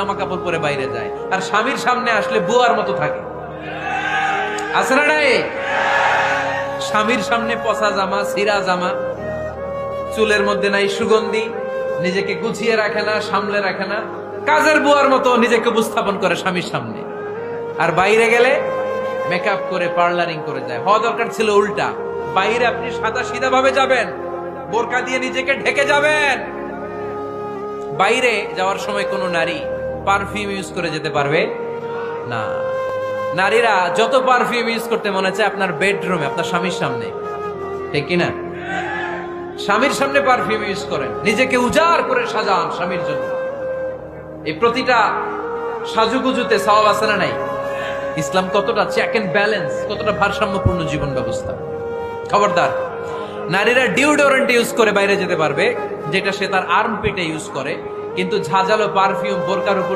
জামা কাপড় পরে বাইরে যায়, আর স্বামীর সামনে আসলে বুয়ার মতো থাকে। আছে না নাই? স্বামীর সামনে পচা জামা, ছিঁড়া জামা, চুলের মধ্যে নাই সুগন্ধি, নিজেকে গুছিয়ে রাখে না, সামলে রাখে না, কাজের বুয়ার মতো নিজেকে উপস্থাপন করে স্বামীর সামনে। আর বাইরে গেলে মেকআপ করে পার্লারিং করে যায়। হওয়া দরকার ছিল উল্টা, বাইরে আপনি সাদা সিধা ভাবে যাবেন, বোরকা দিয়ে নিজেকে ঢেকে যাবেন। বাইরে যাওয়ার সময় কোন নারী পারফিউম ইউজ করে যেতে পারবে না। নারীরা যত পারফিউম ইউজ করতে মনে চায় আপনার বেডরুমে, আপনার স্বামীর সামনে, ঠিক কিনা? স্বামীর সামনে পারফিউম ইউজ করেন, নিজেকে উজাড় করে সাজান স্বামীর জন্য। এই প্রতিটা সাজুগুজুতে সওয়াব আছে না নাই? ইসলাম কতটা চেক এন্ড ব্যালেন্স, কতটা ভারসাম্যপূর্ণ জীবন ব্যবস্থা। খবরদার, নারীরা ডিওডোরেন্ট ইউজ করে বাইরে যেতে পারবে, যেটা সে তার আর্মপিটে ইউজ করে, কিন্তু ঝাঁঝালো পারফিউম বোরকার উপর